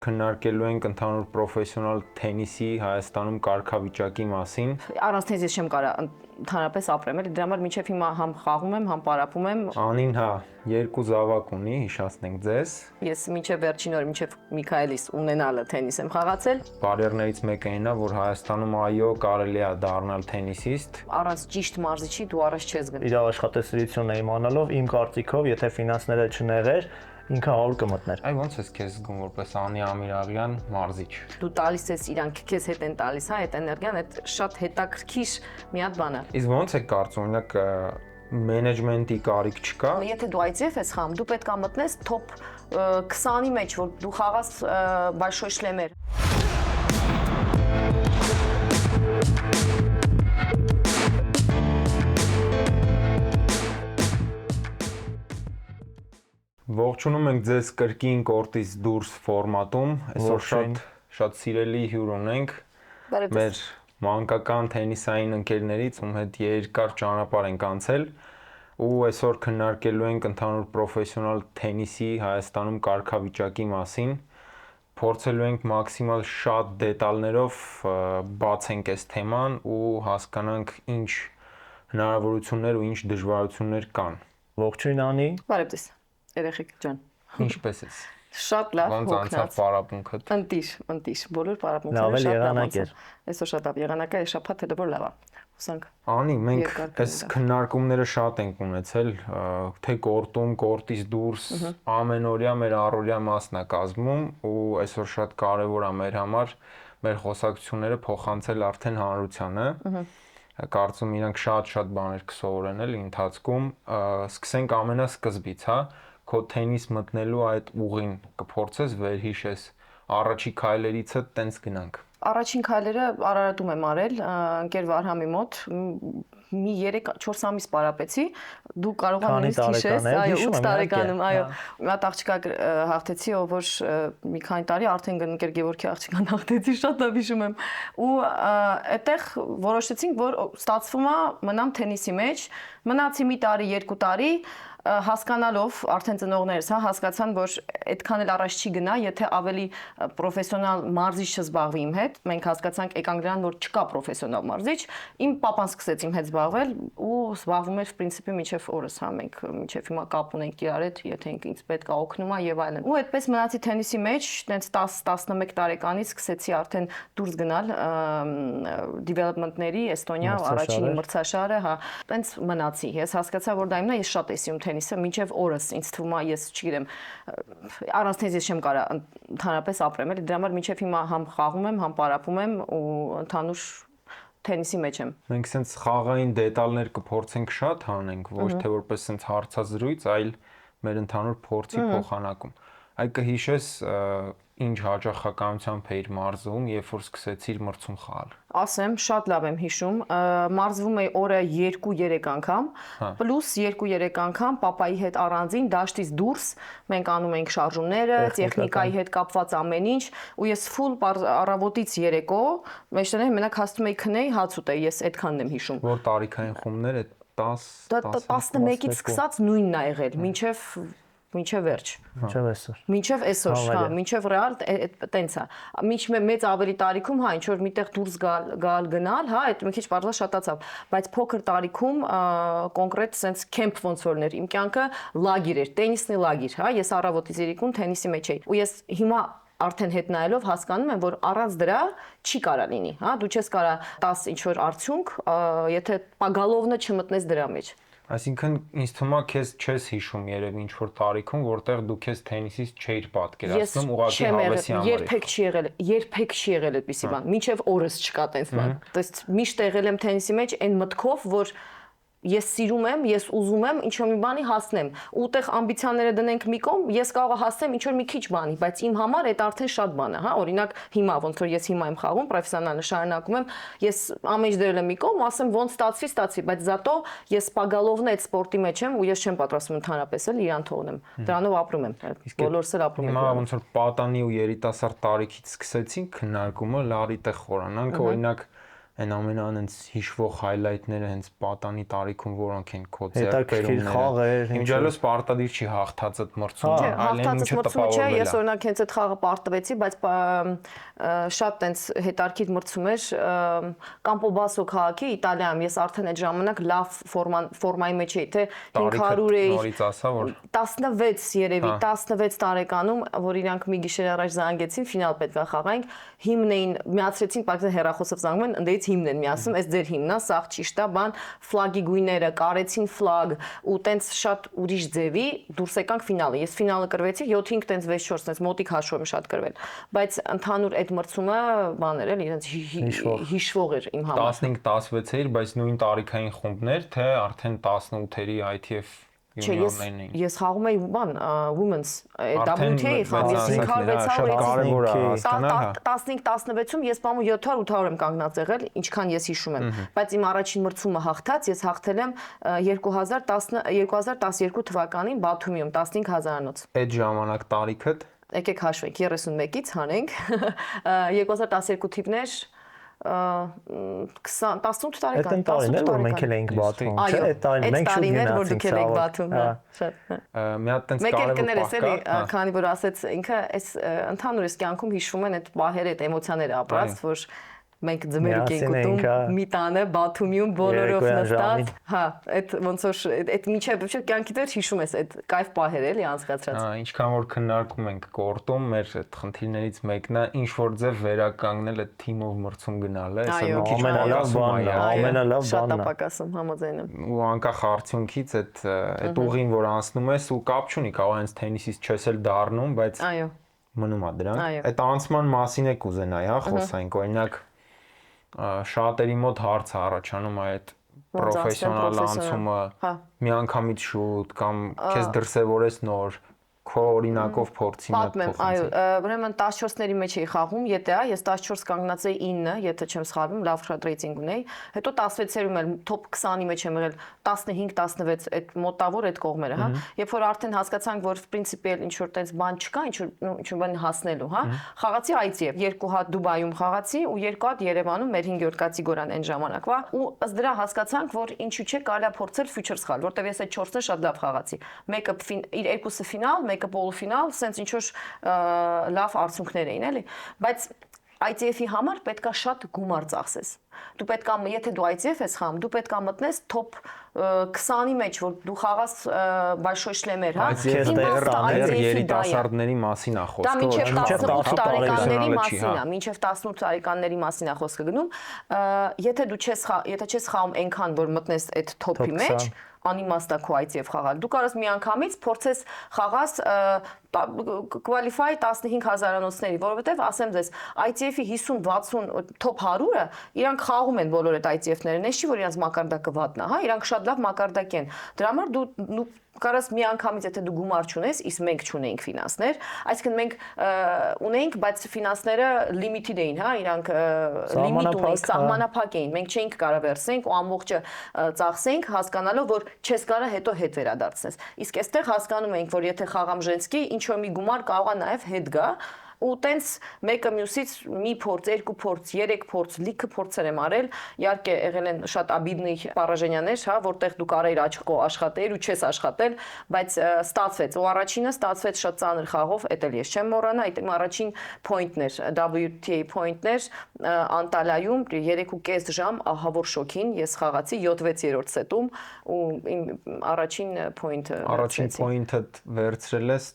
քննարկելու ենք ընդհանուր պրոֆեսիոնալ թենիսի Հայաստանում կարգավիճակի մասին։ Առանց թենիսից չեմ կարող ընդհանրապես ապրեմ, էլի դրա համար մինչև հիմա համ խաղում եմ, համ պարապում եմ։ Անին երկու զավակ ունի, հիշացնենք ձեզ։ Ես մինչև վերջին օրը, մինչև Միքայելիս ունենալը թենիս եմ խաղացել։ Բարերներից մեկը այն է, որ Հայաստանում այո կարելի է դառնալ թենիսիստ։ Առանց ճիշտ մարզիչի դու առաջ չես գնա։ Իր աշխատասիրությունն իմանալով իմ կարծիքով, եթե ֆինանսները չնեղեր, ինքը 100 կմտներ։ Այ ոնց ես քեզ զգում որպես Անի Ամիրաղյան մարզիչ։ Դու տալիս ես իրանք քեզ հետ են տալիս, հա, այդ էներգիան, այդ շատ հետաքրքիր մի հատ բան է։ Իսկ ոնց է կարծում, օրինակ մենեջմենտի կարիք չկա։ Եթե դու ICF ես խաղում, դու պետք է մտնես top 20-ի մեջ, որ դու խաղաս большой шлемեր։ Ողջունում ենք ձեզ կրկին կորտից դուրս ֆորմատում։ Այսօր շատ սիրելի հյուր ունենք։ Մեր մանկական թենիսային ընկերներից, ում հետ երկար ճանապարհ ենք անցել, ու այսօր քննարկելու ենք ընդհանուր պրոֆեսիոնալ թենիսի Հայաստանում կարգավիճակի մասին։ Փորձելու ենք մաքսիմալ շատ դետալներով բացենք այս թեման ու հասկանանք ինչ հնարավորություններ ու ինչ դժվարություններ կան։ Ողջույն Անի։ Բարև ձեզ, երեխեք ջան։ Ինչպես ես։ Շատ լավ, ոնց անցավ պարապմունքդ։ Ընտիր, բոլոր պարապմունքները շատ լավ անցան։ Այսօր շատ լավ եղանակ է, շաբաթ հետո որ լավ է։ Հուսանք։ Անի, մենք այս քննարկումները շատ ենք ունեցել, թե կորտում, կորտից դուրս, ամենօրյա մեր առօրյա մասն է կազմում ու այսօր շատ կարևոր է մեր համար մեր խոսակցությունները փոխանցել արդեն հանրությանը։ Կարծում իրանք շատ բաներ կսովորեն էլ ընթացքում։ Սկսենք ամենասկզբից, հա, քո թենիս մտնելու այդ ուղին կփորձես վերհիշես, առաջի քայլերիցը տենց գնանք։ Առաջին քայլերը Արարատում եմ արել, ընկեր Վարհամի մոտ, մի 3-4 ամիս պարապեցի, դու կարող ես հիշես, այո, 8 տարեկանում, այո, մի հատ աղջկա հաղթեցի, ով որ մի քանի տարի արդեն ընկեր Գևորգի աղջկան հաղթեցի, շատ լավ հիշում եմ, ու այդտեղ որոշեցինք, որ ստացվում է մնամ թենիսի մեջ, մնացի մի տարի, 2 տարի, հասկանալով արդեն ծնողներս, հա, հասկացան, որ այդքան էլ առաջ չի գնա, եթե ավելի պրոֆեսիոնալ մարզիչ չզբաղվի իմ հետ, մենք հասկացանք եկանք դրան, որ չկա պրոֆեսիոնալ մարզիչ, իմ պապան սկսեց իմ հետ զբաղվել ու զբաղվում էր պրինցիպի մինչև օրս, հա, մենք մինչև հիմա կապ ունենք իրար հետ, եթե ինձ պետք է օգնում է եւ այլն։ Ու այդպես մնացի թենիսի մեջ, տենց 10-11 տարեկանից սկսեցի արդեն դուրս գնալ development-ների, Էստոնիա, առաջին մրցաշարը, հա, տենց մնացի։ Ես հասկացա, որ դա իմն է, ես շատ էի թենիսը մինչև օրս ինձ թվում է ես չգիտեմ առանց թենիսից չեմ կարող ընդհանրապես ապրեմ, էլի դրա համար մինչև հիմա համ խաղում եմ, համ պարապում եմ ու ընդհանուր թենիսի մեջ եմ։ Մենք sense խաղային դետալներ կփորձենք շատ հանենք, ոչ թե որպես sense հարցազրույց, այլ մեր ընդհանուր փորձի փոխանակում։ Այ կհիշես ինչ հաճախականությամբ էիր մարզվում, երբ որ սկսեցիր մրցում խաղալ։ Ասեմ, շատ լավ եմ հիշում, մարզվում էի օրը 2-3 անգամ, պլյուս 2-3 անգամ պապայի հետ առանձին դաշտից դուրս մենք անում էինք շարժումները, տեխնիկայի հետ կապված ամեն ինչ, ու ես full առավոտից երեկո մեջտեղը մենակ հասնում էի քնեի, հաց ուտեի, ես այդքանն եմ հիշում։ Որ տարիքային խումբներ է 10 11-ից սկսած նույնն է եղել, մինչև վերջ։ Մինչև այսօր, հա, մինչև ռեալ տենց է։ Մինչև մեծ ավելի տարիքում, հա, ինչ որ միտեղ դուրս գալ գնալ, հա, այդ մի քիչ բարձր շատացավ, բայց փոքր տարիքում կոնկրետ sense camp ոնց որներ, իմ կյանքը լագիր էր, տենիսնի լագիր, հա, ես առավոտից երեկոն թենիսի մեջ էի։ Ու ես հիմա արդեն հետ նայելով հասկանում եմ, որ առանց դրա չի կարա լինի, հա, դու չես կարա 10 ինչ որ արդյունք, եթե պագալովնը չմտնես դրա մեջ։ Այսինքն ինձ թվում է քեզ չես հիշում երևի ինչ որ տարիքում, որտեղ դու քեզ թենիսից չէիր պատկերացնում, ուղղակի հավեսի համար։ Երբեք չի եղել այդպիսի բան, մինչև օրս չկա տենց բան։ Դες միշտ եղել եմ թենիսի մեջ այն մտքով, որ ես սիրում եմ, ես ուզում եմ ինչ-որ մի բանի հասնեմ։ Ուտեղ ամբիցիաները դնենք մի կողմ, ես կարող եմ հասնեմ ինչ-որ մի քիչ բանի, բայց իմ համար այդ արդեն շատ բան է, հա, օրինակ հիմա ոնց որ ես հիմա եմ խաղում, պրոֆեսիոնալ շարունակում եմ, ես ամեն ինչ դրել եմ մի կողմ, ասեմ ոնց ստացվի, բայց զատո ես պագալովն այդ սպորտի մեջ եմ ու ես չեմ պատրաստվում ընդհանրապես էլ իրան թողնեմ։ Դրանով ապրում եմ, բոլորս էլ ապրում ենք։ Հիմա ոնց որ պատանի ու երիտասարդ տարիքից սկսեցինք քննարկումը լարի տեղ խորանանք, օրինակ այն ամենանց հիշվող highlight-ները հենց պատանի տարիքում որոնք են քո հետաքրքիր խաղեր, ինչու՞ Սպարտադիր չի հաղթած այդ մրցումը, այլ ինչը տպավորվել է։ Ես օրինակ հենց այդ խաղը պարտվեցի, բայց շատ տենց հետարքիր մրցում էր Կամպոբասո քաղաքի Իտալիայում։ Ես արդեն այդ ժամանակ լավ ֆորմայի մեջ էի, թե 500 էի։ Նորից ասա որ 16 երևի 16 տարեկանում, որ իրանք մի գիշեր առաջ զանգեցին, ֆինալ պետք է խաղայինք, հիմն էին միացրեցին, պակասը հեռախոսով զանգում են, ընդդից հիմն են միացում, այս ձեր հիմնն է, սաղ ճիշտ է, բան, ֆլագի գույները, կարեցին ֆլագ ու տենց շատ ուրիշ ձևի դուրս եկանք ֆինալը։ Ես ֆինալը կրվեցի 7-5 տենց 6-4 տենց մոտիկ հաշվում եմ շատ կրվել, բայց ընդհանուր այդ մրցումը բաներ էլ իրենց հիշվող էր իմ համար։ 15-16 էր, բայց նույն տարիքային խումբներ, թե արդեն 18-երի ITF Ես խաղում էի բան women's WTA-ի խաղում, 15-16-ում ես բամու 700-800 եմ կանգնած եղել, ինչքան ես հիշում եմ, բայց իմ առաջին մրցումը հաղթած ես հաղթել եմ 2012 թվականին Բաթումիում 15000-անոց։ Այդ ժամանակ տարիքդ եկեք հաշվենք 31-ից հանենք 2012 թիվներ 18 տարեկան, 18 տարեկան։ Մենք էլ էինք Բաթում, չէ՞, այդ տարին մենք շուտ գնացինք ցավոք։ Մի հատ տենց կարևոր պահ կա, քանի որ ասեց ինքը, այս ընդհանուր այս կյանքում հիշվում են այդ պահերը, այդ էմոցիաները ապրած, որ մենք ձմերուկ ենք ուտում մի տանը Բաթումիում բոլորով նստած, հա, այդ ոնց որ այդ միջև կյանքի դեր հիշում ես այդ կայֆ պահերը էլի անցկացրած։ Ինչքան որ քննարկում ենք կորտում, մեր այդ խնդիրներից մեկն է ինչ որ ձև վերականգնել այդ թիմով մրցում գնալը, ամենալավ բանն է, ամենալավ բանն է։ Շատ ապակասում համաձայն եմ։ Ու անկախ արդյունքից այդ ուղին որ անցնում ես ու կապ չունի, կարող հենց թենիսից չես էլ դառնում, բայց մնում է դրանք։ Այդ անցման մասին է կուզենայի, հա, խոսանք, օրինակ շատերի մոտ հարց է առաջանում այդ պրոֆեսիոնալ անցումը միանգամից շուտ կամ քեզ դրսևորես նոր քո օրինակով փորձի մոտ փոխանցել։ Այո, ուրեմն 14-ների մեջ էի խաղում, ԵՏԱ, ես 14 կանգնած էի 9, եթե չեմ սխալվում, լավ շատ ռեյտինգ ունեի։ Հետո 16-երում էլ top 20-ի մեջ եմ եղել 15-16, այդ մոտավոր այդ կողմերը, հա։ Երբ որ արդեն հասկացանք, որ պրինցիպիալ ինչ որ տենց բան չկա, ինչ որ բան հասնելու, հա։ Խաղացի ITF, 2 հատ Դուբայում խաղացի ու 2 հատ Երևանում մեր 5-րդ կատեգորիան այն ժամանակվա ու ըստ դրա հասկացանք, որ ինչու՞ չէ կարելի է փորձել future խաղալ, որտեվ ես այդ 4-ը շատ լավ խաղացի։ Մեկը իր երկուսը ֆինալ, մեկը պոլուֆինալ, սենց ինչ որ լավ արդյունքներ էին, էլի, բայց ITF-ի համար պետքա շատ գումար ծախսես։ Դու պետքա, եթե դու ITF ես խաղում, դու պետքա մտնես top 20-ի մեջ, որ դու խաղաս большой шлемեր, հա։ Երիտասարդների մասին է խոսքը։ Դա մինչև 18 տարեկանների մասին է, մինչև 18 տարեկանների մասին է խոսքը գնում։ Եթե դու չես խաղում այնքան, որ մտնես այդ top-ի մեջ, անիմաստ է քո ITF խաղալ։ Դու կարաս միանգամից փորձես խաղաս qualify 15000-անոցների, որովհետև ասեմ ձեզ, ITF-ի 50-60 top 100-ը իրանք խաղում են բոլոր այդ ITF-ները, նես չի որ իրանք մակարդակը վատն է, հա, իրանք շատ լավ մակարդակ են։ Դրա համար դու կարաս միանգամից եթե դու գումար չունես, իսկ մենք չունեինք ֆինանսներ, այսինքն մենք ունեինք, բայց ֆինանսները limited էին, հա, իրանք limit ունեին, սահմանափակ էին։ Մենք չէինք կարող վերցնենք ու ամբողջը ծախսենք, հասկանալով, որ չես կարող հետո հետ վերադարձնես։ Իսկ այստեղ հասկանում ենք, որ եթե խաղամ ժենսկի, ինչ որ մի գումար կարող է նաև հետ գա ու տենց մեկը մյուսից մի փորձ, երկու փորձ, երեք փորձ, լիքը փորձեր եմ արել, իհարկե եղել են շատ աբիդնի պարաժենյաներ, հա, որտեղ դու կարեիր աչքո աշխատել ու չես աշխատել, բայց ստացվեց։ Ու առաջինը ստացվեց շատ ծանր խաղով, էդ էլ ես չեմ մոռանա, այդ իմ առաջին point-ներ, WTA point-ներ Անտալիայում 3.5 ժամ ահավոր շոքին ես խաղացի 7-6-րդ սետում ու իմ առաջին point-ը առաջին point-ը վերցրել ես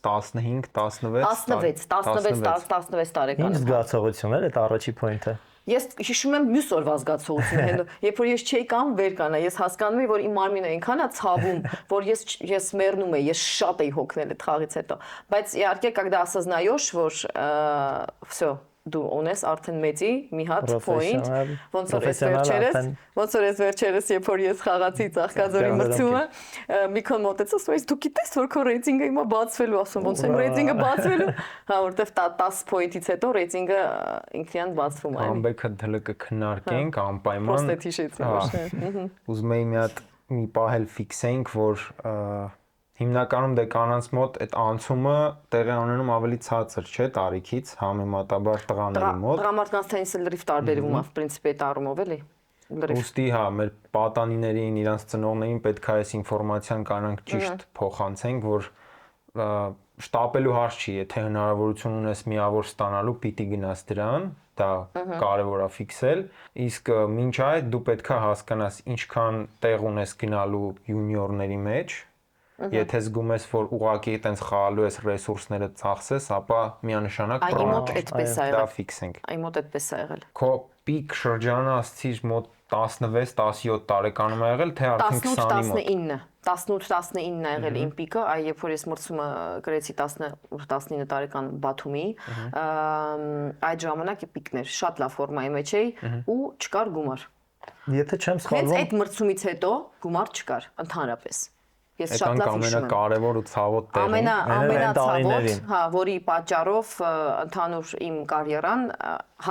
16 տարեկան։ Ինչ զգացողություն էր այդ առաջի point-ը։ Ես հիշում եմ մյուս օրվա զգացողությունը, երբ որ ես չէի կամ վեր կանա, ես հասկանում էի, որ իմ մարմինը այնքան է ցավում, որ ես մեռնում եի, ես շատ էի հոգնել այդ խաղից հետո։ Բայց իհարկե, когда осознаешь, որ всё, դու ունես արդեն մեծի մի հատ point, ոնց որ այս վերջերս, երբ որ ես խաղացի Ծաղկաձորի մրցումը, Միքոն մոտեցած, ասում դու գիտես, որ քո ռեյտինգը հիմա բացվելու, ասում ոնց եմ ռեյտինգը բացվելու, հա, որտեվ 10 point-ից հետո ռեյտինգը ինքնին բացվում է։ Ամբեքը դլը կքննարկենք անպայման։ Պրոստետ հիշեցի, ոչ։ Ուզում եի մի պահ էլ ֆիքսենք, որ հիմնականում դե կանանց մոտ այդ անցումը տեղի ունենում ավելի ցածր չէ տարիքից, համեմատաբար տղաների մոտ։ Տղամարդկանց թենիսը լրիվ տարբերվում է, պրինցիպի այդ առումով էլի։ Ուստի հա, մեր պատանիներին, իրանց ծնողներին պետք է այս ինֆորմացիան կանանք ճիշտ փոխանցենք, որ շտապելու հարց չի, եթե հնարավորություն ունես միավոր ստանալու, պիտի գնաս դրան, դա կարևոր է ֆիքսել, իսկ մինչ այդ դու պետք է հասկանաս ինչքան տեղ ունես գնալու յունիորների մեջ, եթե զգում ես, որ ուղղակի այտենց խաղալու ես ռեսուրսները ծախսես, ապա միանշանակ դա ֆիքսենք։ Այ մոտ այդպես է եղել։ Քո պիկ շրջանը ասցիր մոտ 16-17 տարեկանում է եղել, թե արդեն 20-ի մոտ։ 18-19 է եղել իմ պիկը, այ երբ որ ես մրցումը գրեցի 19 տարեկան Բաթումի, այդ ժամանակ պիկն էր, շատ լավ ֆորմայի մեջ էի ու չկար գումար։ Եթե չեմ սխալվում, հենց այդ մրցումից հետո գումար չկար ընդհանրապես։ Ես շատ լավ հիշում եմ։ Ամենակարևոր ու ցավոտ տեղին, ամենացավոտ, հա, որի պատճառով ընդհանուր իմ կարիերան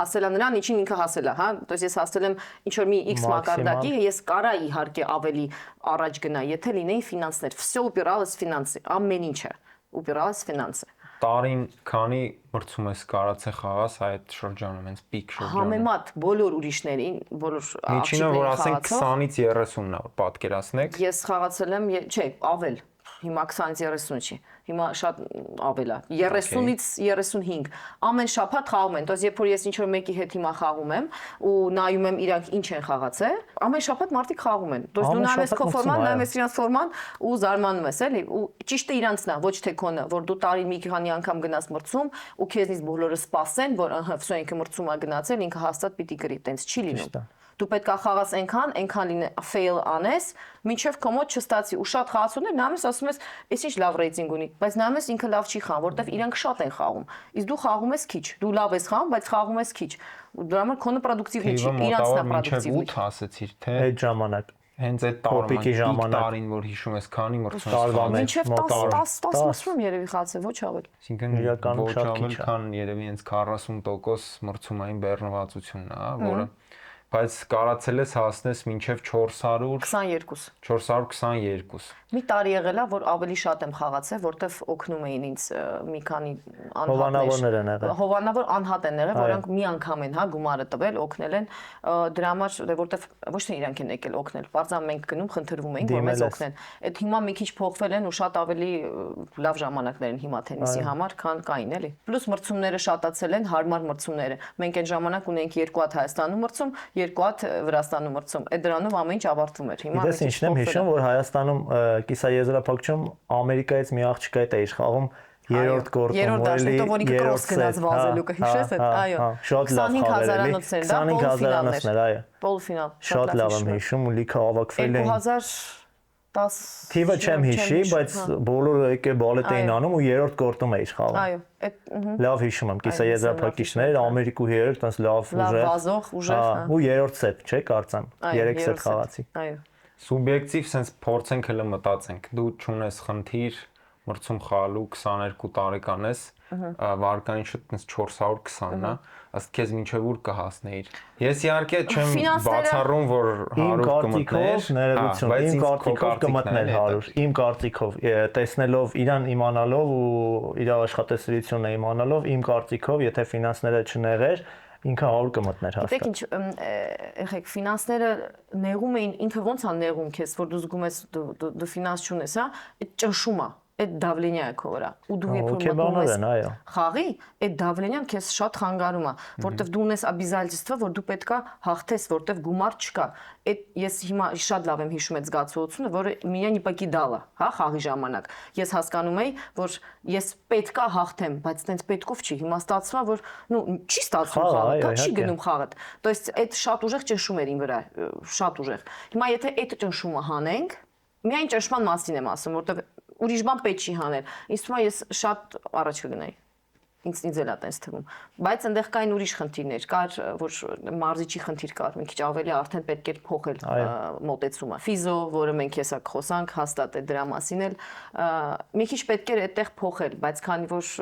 հասել է նրան, ինչին ինքը հասել է, հա, то есть ես հասել եմ ինչ որ մի X մակարդակի, ես կարա իհարկե ավելի առաջ գնա, եթե լինեի ֆինանսներ, всё упиралось в финансы, ամեն ինչը упиралось в финансы։ Տարին քանի մրցում ես կարացե խաղաս այդ շրջանում, հենց պիկ շրջանում։ Համեմատ բոլոր ուրիշներին, բոլոր Միջինը որ ասենք 20-ից 30-ն է, պատկերացնեք։ Ես խաղացել եմ, չէ, ավել։ Հիմա 20-ից 30 չի։ Հիմա շատ ավել է։ 30-ից 35։ Ամեն շաբաթ խաղում են։ Դոս երբ որ ես ինչ որ մեկի հետ հիմա խաղում եմ ու նայում եմ իրանք ինչ են խաղացել, ամեն շաբաթ մարդիկ խաղում են։ Դոս դու նայում ես քո ֆորման, նայում ես իրանց ֆորման ու զարմանում ես, էլի։ Ու ճիշտը իրանցն է, ոչ թե քոնը, որ դու տարին մի քանի անգամ գնաս մրցում ու քեզնից բոլորը սպասեն, որ ըհը, վсё ինքը մրցում է գնացել, ինքը հաստատ պիտի գրի, տենց չի լինում։ Դու պետք է խաղաս այնքան լինի fail անես, մինչև քո մոտ չստացի ու շատ խաղացողներ նայում ես ասում ես, «Էս ինչ լավ ռեյտինգ ունի», բայց նայում ես ինքը լավ չի խաղում, որովհետև իրանք շատ են խաղում։ Իսկ դու խաղում ես քիչ, դու լավ ես խաղում, բայց խաղում ես քիչ։ Դրա համար քոնը պրոդուկտիվ չի, իրանցն է պրոդուկտիվ։ 8 ասեցիր, թե այդ ժամանակ հենց այդ տարին, որ հիշում ես, քանի մրցում ես։ Մինչև 10 մրցում երևի խաղացել, ոչ ավել։ Այսինքն ոչ ավել, քան երևի հենց 40% մրցումային բեռնվածությունն է, որը բայց կարացել ես հասնես մինչև 422։ Մի տարի եղել է, որ ավելի շատ եմ խաղացել, որտեվ օգնում էին ինձ մի քանի հովանավորներ են եղել։ Հովանավոր անհատ են եղել, որոնք մի անգամ են, հա, գումարը տվել, օգնել են, դրա համար, որտեվ ոչ թե իրանք են եկել օգնել, բարձր մենք գնում, խնդրվում էինք, որ մեզ օգնեն։ Այդ հիմա մի քիչ փոխվել են ու շատ ավելի լավ ժամանակներ են հիմա թենիսի համար, քան կային, էլի։ Պլյուս մրցումները շատացել են, հարմար մրցումները։ Մենք այն ժամանակ ունեինք 2 հատ Հայաստանում մրցում, 2 հատ Վրաստանում մրցում։ Այդ դրանով ամեն ինչ ավարտվում էր։ Հիմա մենք ինչն եմ հիշում, որ Հայաստանում կիսաեզրափակչում Ամերիկայից մի աղջկա հետ էի խաղում երրորդ կորտում, որ ինքը կրոս գնաց վազելու կհիշես այդ, այո։ Շատ լավ խաղեր էլի։ 25000-ներ, այո։ Պոլֆինալ։ Շատ լավ եմ հիշում ու լիքը հավաքվել էին։ 2010 Թիվը չեմ հիշի, բայց բոլորը եկել բալետ էին անում ու երրորդ կորտում էի խաղում։ Այո, լավ հիշում եմ, կիսաեզրափակիչներ, Ամերիկուհի հետ տես լավ ուժեղ։ Ու երրորդ սեթ, չէ՞, կարծեմ։ 3 սեթ խաղացի։ Այո։ Սուբյեկտիվ sense փորձենք հələ մտածենք։ Դու չունես խնդիր մրցում խաղալու 22 տարեկան ես, վարկանիշը 420-ն է, ըստ քեզ մինչև ուր կհասնեիր։ Ես իհարկե չեմ բացառում, որ 100 կմտներ, ներողություն, իմ կարծիքով կմտներ 100, իմ կարծիքով, տեսնելով իրան, իմանալով ու իր աշխատասիրությունը իմանալով, իմ կարծիքով, եթե ֆինանսները չնեղեր, ինքը 100 կմտներ հաստատ։ Գիտեք ինչ, եղեք ֆինանսները նեղում էին, ինքը ոնց է նեղում քեզ, որ դու զգում ես դու ֆինանս չունես, հա, այդ ճնշումը այդ դավլենիա է քո վրա ու դու երբ որ մտնում ես խաղի այդ դավլենիան քեզ շատ խանգարում է որտեվ դու ունես обязательство որ դու պետքա հաղթես որտեվ գումար չկա այդ ես հիմա շատ լավ եմ հիշում այդ զգացողությունը որը միայն իպակի դալա հա խաղի ժամանակ ես հասկանում էի որ ես պետքա հաղթեմ բայց տենց պետքով չի հիմա ստացվում է որ նու չի ստացվում խաղը դա չի գնում խաղը то есть այդ շատ ուժեղ ճնշում էր իմ վրա շատ ուժեղ հիմա եթե այդ ճնշումը հանենք միայն ճնշման մասին եմ ասում որտեվ ուրիշ բան պետք չի հանել։ Ինձ թվում է ես շատ առաջ կգնայի։ Ինձ էլ է տենց թվում։ Բայց այնտեղ կային ուրիշ խնդիրներ, կար որ մարզիչի խնդիր կար, մի քիչ ավելի արդեն պետք էր փոխել մոտեցումը։ Ֆիզո, որը մենք հեսա խոսանք, հաստատ է դրա մասին էլ մի քիչ պետք էր այդտեղ փոխել, բայց քանի որ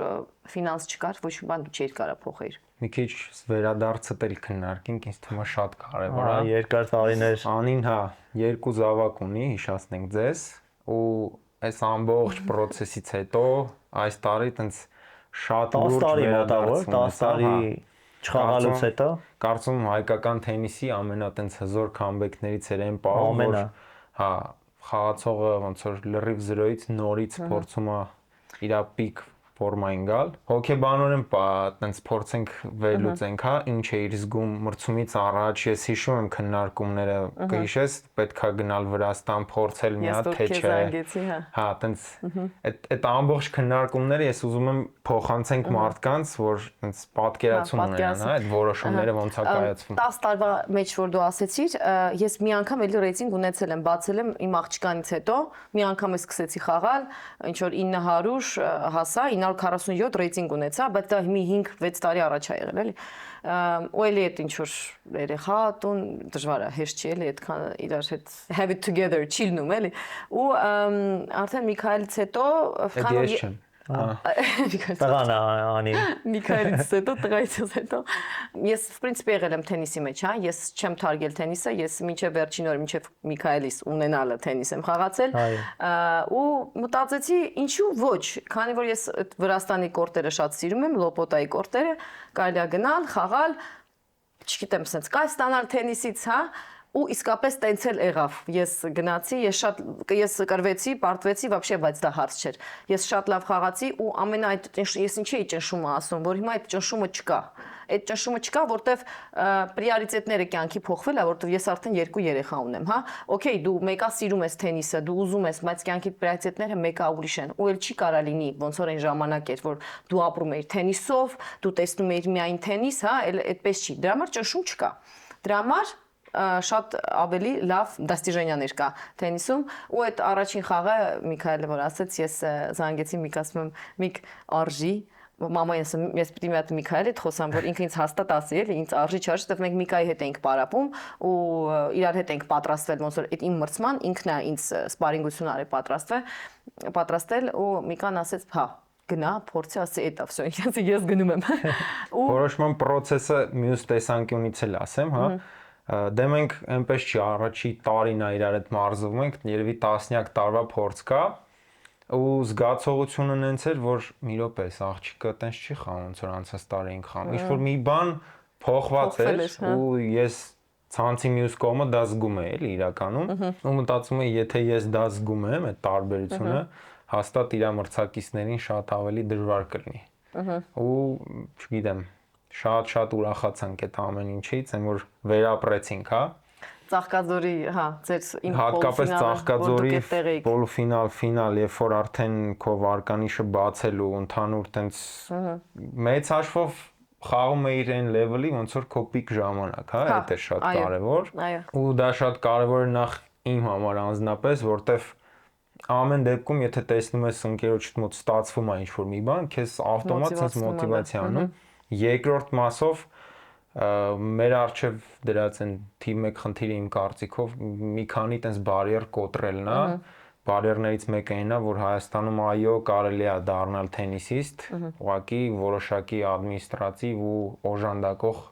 ֆինանս չկար, ոչ մի բան չէր կարա փոխել։ Մի քիչ վերադարձը դել քննարկենք, ինձ թվում է շատ կարևոր է։ Երկար տարիներ։ Անին, հա, 2 զավակ ունի, հիշացնենք ձեզ, ու այս ամբողջ process-ից հետո այս տարի տենց շատ 10 տարի մոտավոր 10 տարի չխաղալուց հետո կարծում եմ հայկական թենիսի ամենատենց հզոր comeback-ներից էր այն պահը, որ հա խաղացողը ոնց որ լրիվ զրոյից նորից փորձում է իր պիկ ֆորմային գալ։ Հոկեբանորեն տենց փորձենք վերլուծենք, հա, ինչ է իր զգում մրցումից առաջ, ես հիշում եմ քննարկումները, կհիշես, պետքա գնալ Վրաստան, փորձել մի հատ թե չէ։ Հա, տենց այդ ամբողջ քննարկումները ես ուզում եմ փոխանցենք մարդկանց, որ տենց պատկերացում ունենան, հա, այդ որոշումները ոնց է կայացվում։ 10 տարվա մեջ որ դու ասեցիր, ես մի անգամ էլի ռեյտինգ ունեցել եմ, բացել եմ իմ աղջկանից հետո, մի անգամ ես սկսեցի խաղալ, ինչ որ 900 հասա, 947 ռեյտինգ ունեցա, բայց դա մի 5-6 տարի առաջ է եղել, էլի։ Ու էլի այդ ինչ որ երեխա տուն դժվար է, հեշտ չի էլի այդքան իրար հետ have it together chill-նում էլի։ Ու արդեն Միքայելից հետո ես չեմ տղան անի Միքայելից հետո տղայից հետո ես в принципе եղել եմ թենիսի մեջ, հա, ես չեմ թարգել թենիսը, ես մինչև վերջին օրը, մինչև Միքայելիս ունենալը թենիս եմ խաղացել ու մտածեցի ինչու ոչ, քանի որ ես Վրաստանի կորտերը շատ սիրում եմ, Լոպոտայի կորտերը, կարելի է գնալ, խաղալ, չգիտեմ, sense կայ ստանալ թենիսից, հա, ու իսկապես տենց էլ եղավ։ Ես գնացի, ես կրվեցի, պարտվեցի, вообще, բայց դա հարց չէր։ Ես շատ լավ խաղացի ու ամենա այդ ես ինչի էի ճնշումը ասում, որ հիմա այդ ճնշումը չկա։ Այդ ճնշումը չկա, որտեվ պրիորիտետները կյանքի փոխվել է, որտեվ ես արդեն 2 երեխա ունեմ, հա։ Okay, դու մեկա սիրում ես թենիսը, դու ուզում ես, բայց կյանքի պրիորիտետները մեկա ուրիշ են։ Ու էլ չի կարա լինի, ոնց որ այն ժամանակ էր, որ դու ապրում էիր թենիսով, դու տեսնում էիր միայն թենիս, հա, էլ այդպես չի։ Դրա համար ճնշում չկա։ Դրա համար շատ ավելի լավ դաստիժանիաներ կա թենիսում ու այդ առաջին խաղը Միքայելը որ ասեց ես զանգեցի Միք ասում եմ Միք արժի մամա ես պիտի մի հատ Միքայելի հետ խոսամ որ ինքը ինձ հաստատ ասի էլի ինձ արժի չարժի դեռ մենք Միքայի հետ էինք պարապում ու իրար հետ էինք պատրաստվել ոնց որ այդ իմ մրցման ինքն է ինձ սպարինգություն արի պատրաստել ու Միկան ասեց հա գնա փորձի ասի էտա վсё ես գնում եմ ու որոշման process-ը մյուս տեսանկյունից էլ ասեմ հա դե մենք այնպես չի առաջի տարին է իրար հետ մարզվում ենք երևի տասնյակ տարվա փորձ կա ու զգացողությունը նենց էր որ մի րոպե աղջիկը տենց չի խաղում ոնց որ անցած տարի ենք խաղում ինչ որ մի բան փոխված էր ու ես ցանցի մյուս կողմը դա զգում եմ էլի իրականում ու մտածում եմ եթե ես դա զգում եմ այդ տարբերությունը հաստատ իր մրցակիցներին շատ ավելի դժվար կլինի ու չգիտեմ շատ ուրախացանք այդ ամեն ինչից, այն որ վերապրեցինք, հա։ Ծաղկաձորի, հա, ձեր իմ հատկապես Ծաղկաձորի պոլուֆինալ, ֆինալ, երբ որ արդեն քո վարկանիշը բացելու ընդհանուր տենց մեծ հաշվով խաղում էիր այն լեվելի, ոնց որ քո պիկ ժամանակ, հա, դա է շատ կարևոր։ Ու դա շատ կարևոր է նախ իմ համար անձնապես, որտեվ ամեն դեպքում եթե տեսնում ես ընկերոջդ մոտ ստացվում է ինչ-որ մի բան, քեզ ավտոմատ sense մոտիվացիա անում։ Երկրորդ մասով մեր արժև դրած են թիվ 1 խնդիրը իմ կարծիքով մի քանի տես բարիեր կոտրելն է բարիերներից մեկը այն է որ Հայաստանում այո կարելի է դառնալ թենիսիստ ուղղակի որոշակի ադմինիստրատիվ ու օժանդակող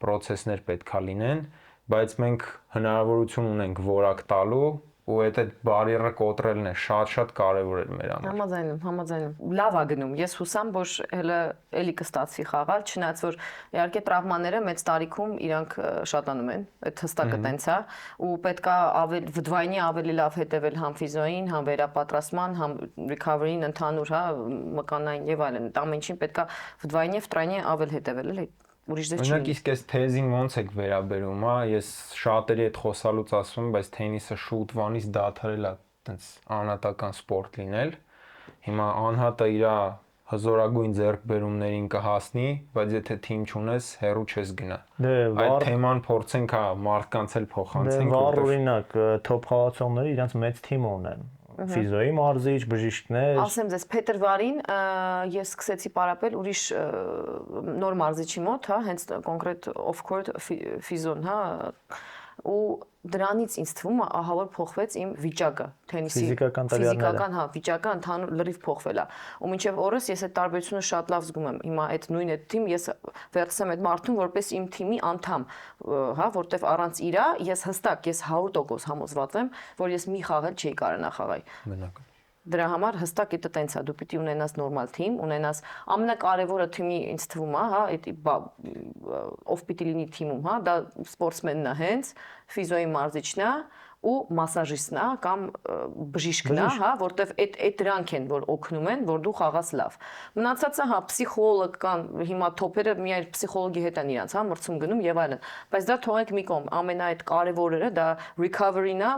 process-ներ պետքա լինեն բայց մենք հնարավորություն ունենք որակ տալու ու այդ բարիերը կոտրելն է շատ կարևոր է մեր համար։ Համաձայնում։ Լավ է գնում։ Ես հուսամ, որ հələ էլի կստացվի խաղալ, չնայած որ իհարկե տրավմաները մեծ տարիքում իրանք շատանում են, այդ հստակը տենց է, ու պետքա վդվայնի ավելի լավ հետևել համ ֆիզիոյին, համ վերապատրաստման, համ recovery-ին ընդհանուր, հա, մկանային եւ այլն։ Այդ ամեն ինչին պետքա վդվայնի եւ վտրայնի ավել հետևել, էլի։ Օրինակ իսկ այս թեզին ոնց եք վերաբերում, հա, ես շատերի հետ խոսալուց ասում եմ, բայց թենիսը շուտվանից դադարել է տենց անհատական սպորտ լինել։ Հիմա անհատը իր հզորագույն ձեռքբերումներին կհասնի, բայց եթե թիմ չունես, հեռու չես գնա։ Այդ թեման փորձենք հա մարդկանց էլ փոխանցենք, որտեղ օրինակ թոփ խաղացողները իրենց մեծ թիմ ունեն։ Ֆիզիոյի մարզիչ, բժիշկներ։ Ասեմ ձեզ, փետրվարին ես սկսեցի պարապել ուրիշ նոր մարզիչի մոտ, հա, հենց կոնկրետ off court ֆիզոն, հա, ու դրանից ինձ թվում է ահա որ փոխվեց իմ վիճակը թենիսի ֆիզիկական հա վիճակը ընդհանուր լրիվ փոխվել է ու մինչև օրս ես այդ տարբերությունը շատ լավ զգում եմ հիմա այդ նույն այդ թիմ ես վերցեմ այդ մարդուն որպես իմ թիմի անդամ հա որտեվ առանց իրա ես հստակ ես 100% համոզված եմ որ ես մի խաղ էլ չէի կարողանա խաղալ Դրա համար հստակ է տենց է, դու պիտի ունենաս նորմալ թիմ, ունենաս ամենակարևորը թիմի ինձ թվում է, հա, ով պիտի լինի թիմում, հա, դա սպորտսմենն է հենց, ֆիզիոյի մարզիչն է ու մասաժիստն է կամ բժիշկն է, հա, որտեվ այդ դրանք են, որ օգնում են, որ դու խաղաս լավ։ Մնացածը, հա, պսիխոլոգ կան, հիմա թոփերը միայն պսիխոլոգի հետ են իրանց, հա, մրցում գնում եւ այլն։ Բայց դա թողենք մի կողմ, ամենայդ կարևորը դա recovery-ն է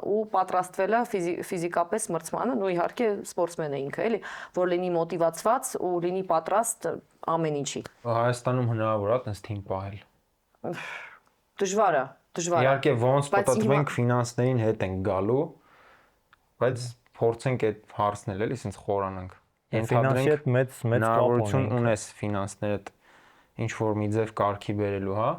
ու պատրաստվելը ֆիզիկապես մրցմանը, ու իհարկե սպորտսմենը ինքը, էլի, որ լինի մոտիվացված ու լինի պատրաստ ամեն ինչի։ Հայաստանում հնարավոր է այդպես թիմ պահել։ Դժվար է։ Իհարկե ոնց պատտվենք ֆինանսներին հետ ենք գալու, բայց փորձենք այդ հարցնել էլի, ասենց խորանանք։ Ֆինանսի հետ մեծ կապ ունես ֆինանսներդ ինչ որ մի ձև կարգի բերելու, հա։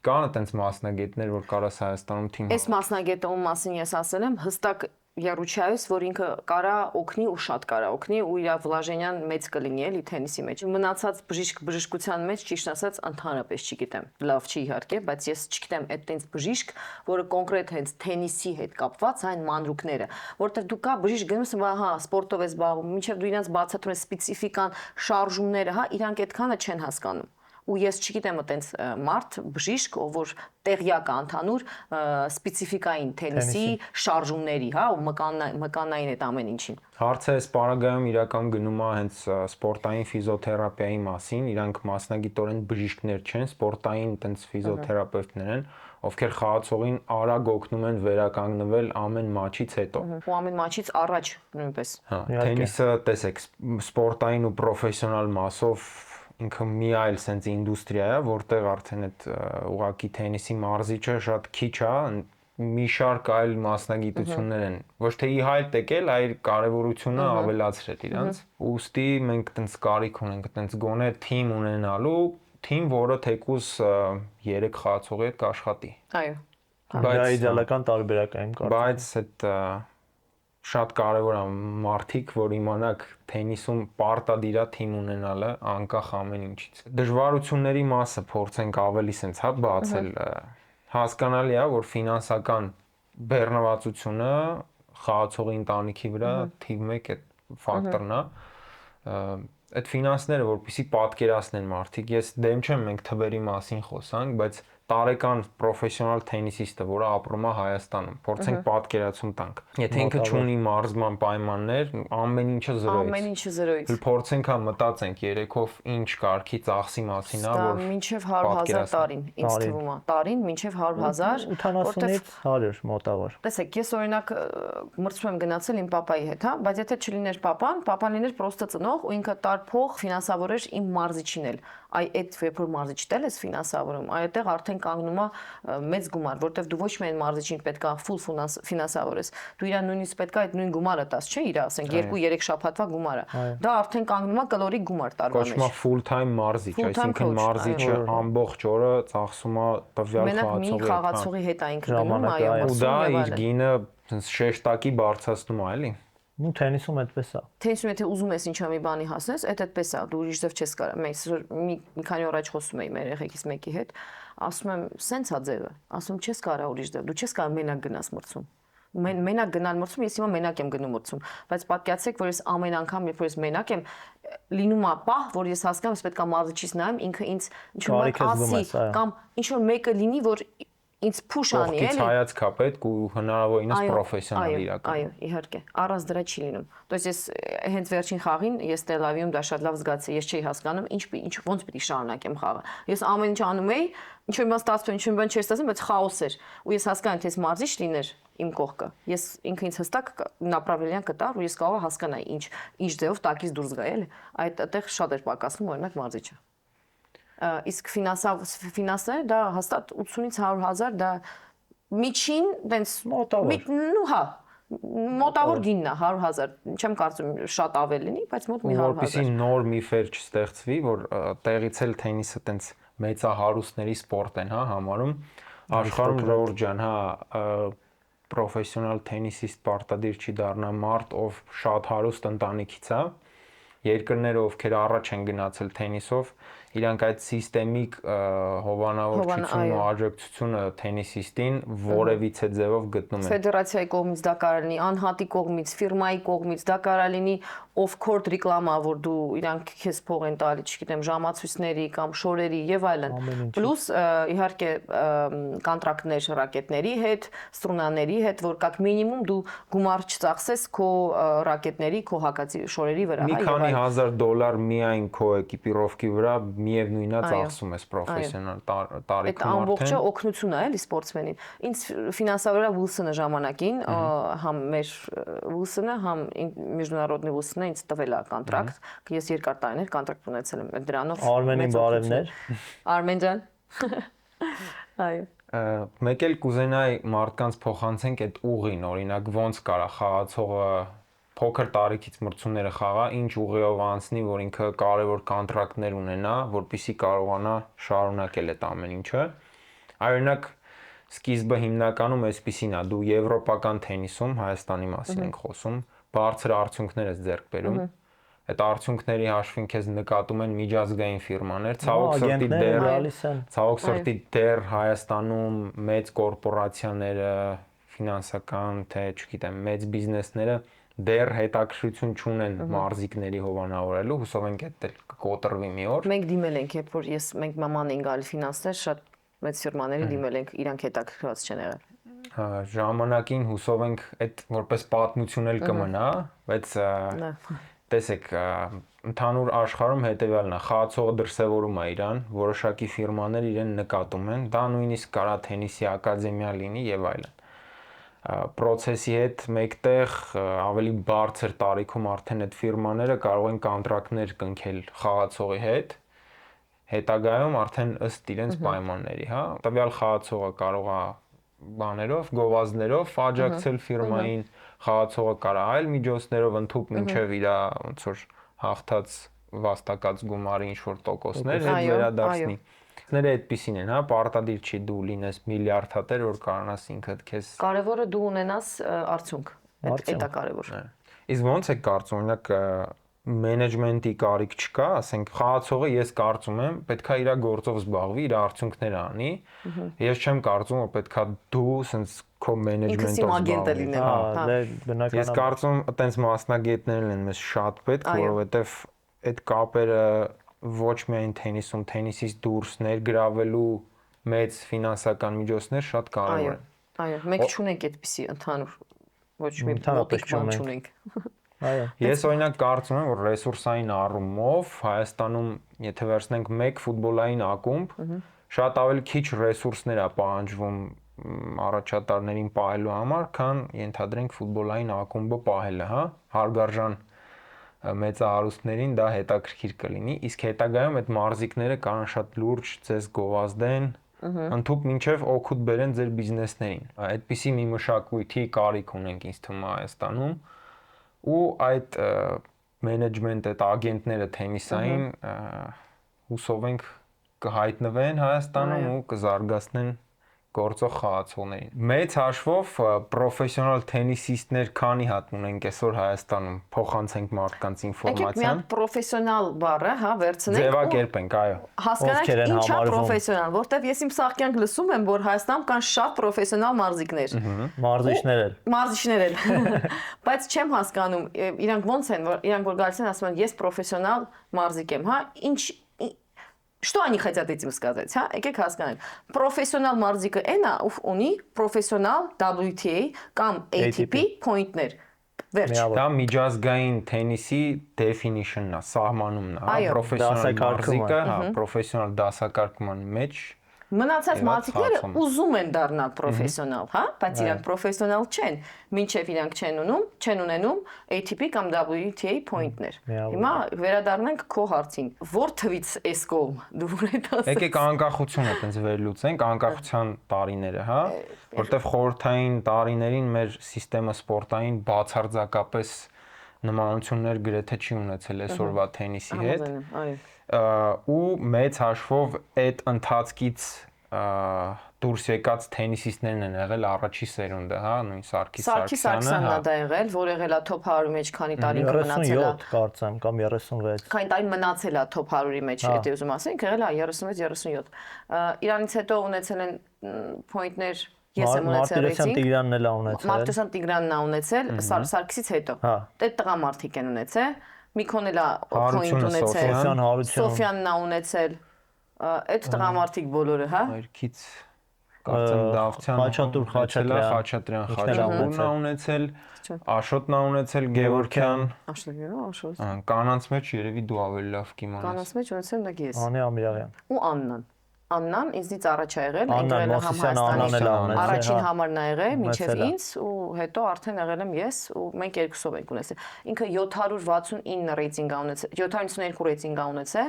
Կան այդպես մասնագետներ, որ կարաս Հայաստանում թիմ։ Այս մասնագետը ում մասին ես ասել եմ, հստակ Յարուչայոս, որ ինքը կարա օգնի ու շատ կարա օգնի ու իր Վլաժենյան մեծ կլինի էլի թենիսի մեջ։ Մնացած բժշկության մեջ ճիշտ ասած ընդհանրապես չգիտեմ։ Լավ չի իհարկե, բայց ես չգիտեմ այդ տենց բժիշկ, որը կոնկրետ հենց թենիսի հետ կապված այն մանրուքները, որտեղ դու կա բժիշկ գնում ես, հա, սպորտով ես զբաղվում, մինչև դու իրանց բացատրում ես սպეციფიკան շարժումները, հա, իրանք այդքանը չեն հասկանում։ Ու ես չգիտեմ այտենց մարդ բժիշկ, ով որ տեղյակ է ընդհանուր սպეციფიკային թենիսի շարժումների, հա, ու մկանային այդ ամեն ինչին։ Հարցը այս պարագայում իրական գնում է հենց սպորտային ֆիզիոթերապիայի մասին, իրանք մասնագիտորեն բժիշկներ չեն, սպորտային այտենց ֆիզիոթերապևտներ են, ովքեր խաղացողին արագ օգնում են վերականգնվել ամեն մաչից հետո։ Ու ամեն մաչից առաջ նույնպես։ Հա, թենիսը, տեսեք, սպորտային ու պրոֆեսիոնալ մասով ինքը մի այլ sense ինդուստրիա է, որտեղ արդեն այդ ուղակի թենիսի մարզիչը շատ քիչ է, մի շարք այլ մասնագիտություններ են։ Ոչ թե իհայտ եկել, այլ կարևորությունը ավելացրել իրանց։ Ուստի մենք այտենց կարիք ունենք այտենց գոնե թիմ ունենալու, թիմ, որը թեկուզ 3 խաղացողի հետ կաշխատի։ Այո։ Բայց իդեալական տարբերակը իմ կարծիքով։ Բայց այդ շատ կարևոր է մարդիկ, որ իմանաք թենիսում պարտադիր է թիմ ունենալը անկախ ամեն ինչից։ Դժվարությունների մասը փորձենք ավելի sense հա բացել։ Հասկանալի է, որ ֆինանսական բեռնվածությունը խաղացողի ընտանիքի վրա թիվ 1 այդ ֆակտորն է։ Այդ ֆինանսները որպեսզի պատկերացնեն մարդիկ, ես դեմ չեմ մենք թվերի մասին խոսանք, բայց տարեկան պրոֆեսիոնալ թենիսիստը, որը ապրում է Հայաստանում, փորձենք պատկերացում տանք։ Եթե ինքը չունի մարզման պայմաններ, ամեն ինչը զրոյից։ Ամեն ինչը զրոյից։ Փորձենք հա մտածենք երեքով ինչ կարգի ծախսի մասին է, որ մինչև 100,000 տարին, ինձ թվում է, տարին մինչև 100,000, 80-ից 100 մոտավոր։ Տեսեք, ես օրինակ մրցում եմ գնացել իմ papai հետ, հա, բայց եթե չլիներ papan լիներ պրոստը ծնող ու ինքը տար փող ֆինանսավորեր իմ մարզիչին էլ։ Այդ երբ որ մարզիչ տել ես ֆինանսավորում, այդտեղ արդեն կանգնում է մեծ գումար, որտեվ դու ոչ միայն մարզիչին պետք է full ֆինանսավորես, դու իրան նույնիսկ պետք է այդ նույն գումարը տաս, չէ՞, իր ասենք 2-3 շաբաթվա գումարը։ Դա արդեն կանգնում է կլորիկ գումար տարվա մեջ։ Կոչվում է full time մարզիչ, այսինքն մարզիչը ամբողջ օրը ծախսում է տվյալ խաղացողի հետ։ Մենակ մի խաղացողի հետ է ինքը գնում, այո, ու դա իր գինը շեշտակի բարձրացնում է, էլի։ Ну թենիսում այդպես է։ Թենիսում եթե ուզում ես ինչ-որ մի բանի հասնես, այդպես է, դու ուրիշ ձև չես կարող։ Մենք մի քանի օր առաջ խոսում էի մեր երեխեքից մեկի հետ, ասում եմ, սենց է ձևը, ասում չես կարող ուրիշ ձև, դու չես կարող մենակ գնաս մրցում։ Մենակ գնալ մրցում, ես հիմա մենակ եմ գնում մրցում, բայց պատկերացրեք, որ ես ամեն անգամ, երբ որ ես մենակ եմ, լինում է պահ, որ ես հասկանում, ես պետք է մարզիչից նայեմ, ինքը ինձ ինչ-որ ասի կամ ինչ-որ մեկը լինի, որ ինձ push անի, էլի։ Կողքից հայացք կա պետք ու հնարավորինս պրոֆեսիոնալ իրական։ Այո, իհարկե։ Առանց դրա չի լինում։ То есть ես հենց վերջին խաղին ես Տել Ավիվում դա շատ լավ զգացի, ես չէի հասկանում ինչ ոնց պիտի շարունակեմ խաղը։ Ես ամեն ինչ անում էի, ինչ որ բան ստացվում, ինչ որ բան չէր ստացվում, բայց խաոս էր։ Ու ես հասկանում, թե ես մարզիչ լիներ իմ կողքը։ Ես ինքը ինձ հստակ նապրավելյան կտար ու ես կարող հասկանայի ինչ ձևով տակից դուրս գա, էլի։ Այդտեղ շատ էր պակասում օրինակ մարզիչը։ Իսկ ֆինանսները դա հաստատ 80-ից 100,000 դա միջին տենց մոտավոր։ Ну հա, մոտավոր գինն է 100,000, չեմ կարծում շատ ավել լինի, բայց մոտ մի 100,000։ Որպեսզի նոր միֆեր չստեղծվի, որ տեղից էլ թենիսը տենց մեծահարուստների սպորտ են, հա, համարում, աշխարհում Ժորժ ջան, հա, պրոֆեսիոնալ թենիսիստ պարտադիր չի դառնա մարդ, ով շատ հարուստ ընտանիքից է, երկրները, ովքեր առաջ են գնացել թենիսով, իրանք այդ սիստեմիկ հովանավորչությունը ու աջակցությունը թենիսիստին որևիցե ձևով գտնում են։ Ֆեդերացիայի կողմից դա կարող լինի, անհատի կողմից, ֆիրմայի կողմից, դա կարող լինի off-court ռեկլամա, որ դու իրանք քեզ փող են տալի, չգիտեմ, ժամացույցների կամ շորերի եւ այլն։ Պլյուս իհարկե կոնտրակտներ ռակետների հետ, ստրունաների հետ, որ կակ մինիմում դու գումար չծախսես քո ռակետների, քո հակացի շորերի վրա, մի քանի $1000 միայն քո էկիպիրովկի վրա միևնույնն է ծախսում ես պրոֆեսիոնալ տարիքում արդեն։ Այդ ամբողջը օգնություն է էլի սպորտսմենին։ Ինձ ֆինանսավորա Wilson-ը ժամանակին, համ մեր Wilson-ը, համ միջնորодный Wilson-ը ինձ տվել է կոնտրակտ։ Ես երկար տարիներ կոնտրակտ ունեցել եմ դրանով։ Արմենին բարևներ։ Արմեն ջան։ Այո։ Մեկ էլ կուզենայի մարդկանց փոխանցենք այդ ուղին, օրինակ ոնց կարա խաղացողը փոքր տարիքից մրցումները խաղա, ինչ ուղիով անցնի, որ ինքը կարևոր կոնտրակտներ ունենա, որպեսզի կարողանա շարունակել այդ ամեն ինչը։ Օրինակ սկիզբը հիմնականում այսպեսին է, դու եվրոպական թենիսում, Հայաստանի մասին ենք խոսում, բարձր արդյունքներ ես ձեռք բերում։ Այդ արդյունքների հաշվին քեզ նկատում են միջազգային ֆիրմաներ, ցավոք սրտի դեռ Հայաստանում մեծ կորպորացիաները, ֆինանսական, թե չգիտեմ, մեծ բիզնեսները դեռ հետաքրքրություն չունեն մարզիկների հովանավորելու, հուսով ենք այդ կկոտրվի մի օր։ Մենք դիմել ենք, երբ որ մենք մաման ենք գալի ֆինանսներ, շատ մեծ ֆիրմաների դիմել ենք, իրանք հետաքրքրված չեն եղել։ Ժամանակին հուսով ենք այդ որպես պատմություն էլ կմնա, բայց տեսեք, ընդհանուր աշխարհում հետեւյալն է, խաղացողը դրսևորում է իրան, որոշակի ֆիրմաներ իրեն նկատում են, դա նույնիսկ կարա թենիսի ակադեմիա լինի եւ այլն։ Պրոցեսի հետ մեկտեղ ավելի բարձր տարիքում արդեն այդ ֆիրմաները կարող են կոնտրակտներ կնքել խաղացողի հետ, հետագայում արդեն ըստ իրենց պայմանների, հա, տվյալ խաղացողը կարող է բաներով, գովազդներով աջակցել ֆիրմային, խաղացողը կարա այլ միջոցներով ընդհուպ մինչև իր ոնց որ հաղթած վաստակած գումարի ինչ որ տոկոսներ հետ վերադարձնի։ Ները այդպեսին են, հա, պարտադիր չի դու լինես միլիարդատեր, որ կարողանաս ինքդ քեզ։ Կարևորը դու ունենաս արդյունք։ Դա է կարևոր։ Իսկ ոնց է կարծում, օրինակ մենեջմենտի կարիք չկա, ասենք խաղացողը ես կարծում եմ պետքա իր գործով զբաղվի, իր արդյունքները անի։ Ես չեմ կարծում որ պետքա դու սենց քո մենեջմենտով զբաղվի։ Ես կարծում այտենց մասնագետներն են մեզ շատ պետք, որովհետև այդ կապերը ոչ միայն թենիսում, թենիսից դուրս ներգրավելու մեծ ֆինանսական միջոցներ շատ կարևոր են։ Այո, մենք չունենք այդպիսի ընդհանուր ոչ մի մոտիկ բան չունենք։ Այո։ Ես օրինակ կարծում եմ, որ ռեսուրսային առումով Հայաստանում, եթե վերցնենք մեկ ֆուտբոլային ակումբ, շատ ավելի քիչ ռեսուրսներ է պահանջվում առաջատարներին պահելու համար, քան ենթադրենք ֆուտբոլային ակումբը պահելը, հա, հարգարժան մեծահարուստներին դա հետաքրքիր կլինի, իսկ հետագայում այդ մարզիկները կարող են շատ լուրջ ձեզ գովազդեն, ընդհուպ մինչև օգուտ բերեն ձեր բիզնեսներին։ Այդպիսի մի մշակույթի կարիք ունենք ինձ թվում է Հայաստանում, ու այդ մենեջմենտ այդ ագենտները թենիսային հուսով ենք կհայտնվեն Հայաստանում ու կզարգացնեն գործող խաղացողներին։ Մեծ հաշվով պրոֆեսիոնալ թենիսիստներ քանի հատ ունենք այսօր Հայաստանում, փոխանցենք մարդկանց ինֆորմացիան։ Եկեք մի հատ պրոֆեսիոնալ բառը, հա, վերցնենք։ Ձևակերպենք, այո։ Հասկանանք ինչ է պրոֆեսիոնալ, որտեվ ես իմ սաղկյանք լսում եմ, որ Հայաստանում կան շատ պրոֆեսիոնալ մարզիկներ։ Մարզիչներ էլ։ Բայց չեմ հասկանում, իրանք ոնց են, որ իրանք որ գալիս են ասում են ես պրոֆեսիոնալ մարզիկ եմ, հա, ինչ Что они хотят этим сказать, հա? Եկեք հասկանանք։ Պրոֆեսիոնալ մարզիկը այն է, ով ունի պրոֆեսիոնալ WTA կամ ATP point-ներ։ Վերջ։ Դա միջազգային թենիսի definition-ն է, սահմանումն է, պրոֆեսիոնալ մարզիկը, հա, պրոֆեսիոնալ դասակարգման մեջ Մնացած մարզիկները ուզում են դառնալ պրոֆեսիոնալ, հա, բայց իրանք պրոֆեսիոնալ չեն, մինչև իրանք չեն ունենում ATP կամ WTA point-ներ։ Հիմա վերադառնանք քո հարցին։ Որ թվից էս կողմ դու ուր ես։ Եկեք անկախությունը այտենց վերլուծենք, անկախության տարիները, հա, որտեվ խորհրդային տարիներին մեր համակարգը սպորտային բացարձակապես նմանություններ գրեթե չի ունեցել այսօրվա թենիսի հետ։ Ու մեծ հաշվով այդ ընթացքից դուրս եկած թենիսիստներն են եղել առաջի սերունդը, հա, նույն Սարգիս Սարգսյանն է դա եղել, որ եղել է top 100-ի մեջ քանի տարի մնացել է 37 կարծեմ կամ 36 քանի տարի մնացել է top 100-ի մեջ, դա ուզում ասեմ, եղել է 36-37 իրանից հետո ունեցել են point-ներ ես եմ ունեցել Մարտիրոսյան Տիգրանն էլ է ունեցել Մարտիրոսյան Տիգրանն է ունեցել Սարգսից հետո դե տղամարդիկ են ունեցել Միքոն էլ է point ունեցել Սոֆյանն է ունեցել այդ տղամարդիկ բոլորը, հա Երկից կարծեմ Դավթյան Խաչատրյան Խաչատուրն է ունեցել Աշոտն է ունեցել Գևորգյան Աշոտ կանանց մեջ երևի դու ավելի լավ կիմանաս կանանց մեջ ունեցել նայ ես Անի Ամիրաղյան ու Աննան ինձնից առաջ է եղել եղել համ Հայաստանի առաջին համարն է եղել մինչև ինձ ու հետո արդեն եղել եմ ես ու մենք երկուսով ենք ունեցել ինքը 769 ռեյտինգ ա ունեցել 752 ռեյտինգ ա ունեցել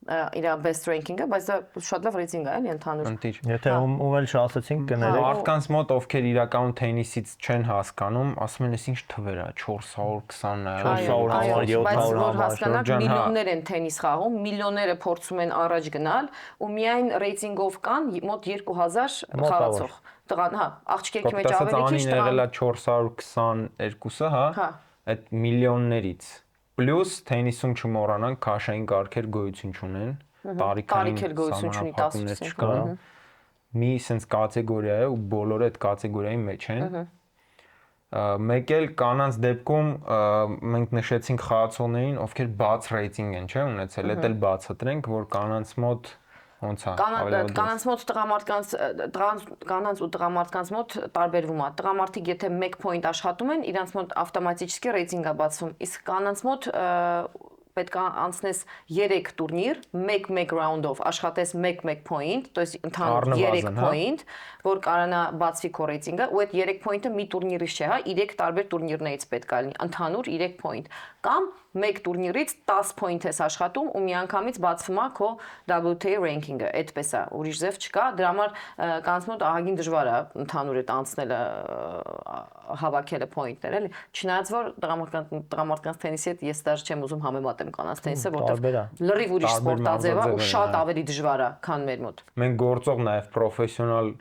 իր best ranking-ը, բայց դա շատ լավ ռեյտինգ է, էլի ընդհանուր։ Եթե ում էլ չասեցինք կներեք։ Մարդկանց մոտ ովքեր իրականում թենիսից չեն հասկանում, ասում են, ինչ թվեր է, 420-ն է, 400 բայց որ հասկանաք, միլիոններ են թենիս խաղում, միլիոնները փորձում են առաջ գնալ, ու միայն ռեյտինգով կան մոտ 2000 խաղացող։ Տղան, հա, աղջիկի մեջ ավելի քիչ տղան։ Եղել է 422-ը, հա, այդ միլիոններից Պլյուս թենիսում չմոռանանք քաշային կարգեր գոյություն չունեն, տարիքային սահմանափակումներ չկա։ Մի sense կատեգորիա է ու բոլորը այդ կատեգորիայի մեջ են։ Մեկ էլ կանանց դեպքում մենք նշեցինք խաղացողներին, ովքեր բաց ռեյտինգ են, չէ՞, ունեցել, դա էլ բացատրենք, որ կանանց մոտ ոնց է կանանց մոտ կանանց ու տղամարդկանց մոտ տարբերվում է տղամարդիկ եթե 1 point աշխատում են իրանց մոտ ավտոմատически ռեյտինգ է բացվում իսկ կանանց մոտ պետք է անցնես 3 տուրնիր 1 round-ով աշխատես 1 point, то есть ընդհանուր 3 point, որ կարողանա բացվի քո ռեյտինգը, ու այդ 3 point-ը մի տուրնիրից չէ, հա, 3 տարբեր տուրնիրներից պետք է լինի, ընդհանուր 3 point, կամ 1 տուրնիրից 10 point ես աշխատում ու միանգամից բացվում է քո WTA ranking-ը, այդպես է, ուրիշ ձև չկա, դրա համար կանց մոտ ահագին դժվար է ընդհանուր այդ անցնելը հավաքելը point-ներ, էլի, չնայած որ տղամարդկանց թենիսի հետ ես դեռ չեմ ուզում համեմատեմ կանանց թենիսը, որտեղ լրիվ ուրիշ սպորտաձև է ու շատ ավելի դժվար է, քան մեր մոտ։ Մենք գործող նաև պրոֆեսիոնալ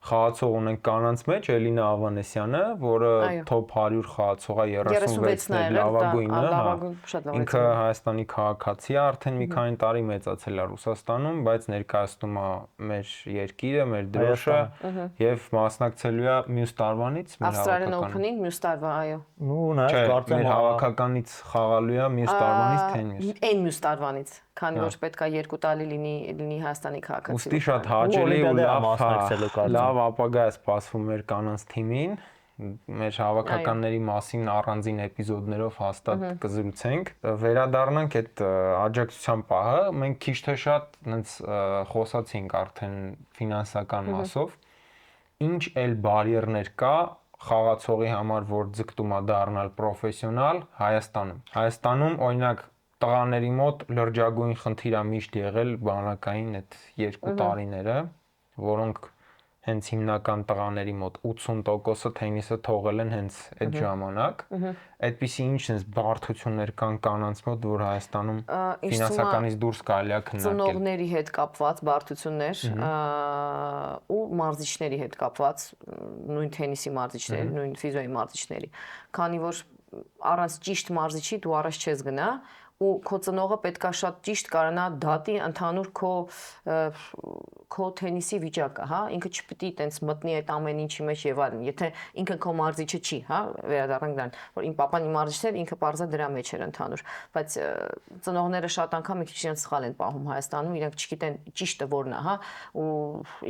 խաղացող ունենք կանանց մեջ Էլինա Ավանեսյանը, որը top 100 խաղացող է 36-ն է, լավագույնը, ինքը Հայաստանի քաղաքացի է, արդեն մի քանի տարի մեծացել է Ռուսաստանում, բայց ներկայացնում է մեր երկիրը, մեր դրոշը եւ մասնակցելու է մյուս տարվանից մեր Australian Open-ին մյուս տարվա, այո։ Ու նաև կարծեմ հավաքականից խաղալու է մյուս տարվանից թենիս։ Այն մյուս տարվանից, քանի որ պետք է 2 տարի լինի Հայաստանի քաղաքացի։ Ոստի շատ հաճելի ու լավ ապագա է սպասվում մեր կանանց թիմին։ Մեր հավաքականների մասին առանձին էպիզոդներով հաստատ կզրուցենք։ Վերադառնանք այդ աջակցության պահը, մենք քիչ թե շատ այնց խոսացինք արդեն ֆինանսական մասով։ Ինչ էլ բարիերներ կա խաղացողի համար, որ ձգտում է դառնալ պրոֆեսիոնալ Հայաստանում օրինակ տղաների մոտ լրջագույն խնդիր է միշտ եղել բանակային այդ 2 տարիները, որոնք հենց հիմնական տղաների մոտ 80%-ը թենիսը թողել են հենց այդ ժամանակ։ Այդպիսի ինչ sense բարդություններ կան կանանց մոտ, որ Հայաստանում ֆինանսականից դուրս կարելի է քննարկել։ Ծնողների հետ կապված բարդություններ ու մարզիչների հետ կապված, նույն թենիսի մարզիչների, նույն ֆիզիոյի մարզիչների, քանի որ առանց ճիշտ մարզիչի դու առաջ չես գնա ու քո ծնողը պետքա շատ ճիշտ կարողանա դատի ընդհանուր քո թենիսի վիճակը, հա, ինքը չպիտի տենց մտնի այդ ամեն ինչի մեջ եւ այլն, եթե ինքը քո մարզիչը չի, հա, վերադառնանք դրան, որ իմ papan իմ մարզիչն էր, ինքը parza դրա մեջ էր ընդհանուր, բայց ծնողները շատ անգամ մի քիչ իրենց սխալ են պահում Հայաստանում, իրենք չգիտեն ճիշտը որն է, հա, ու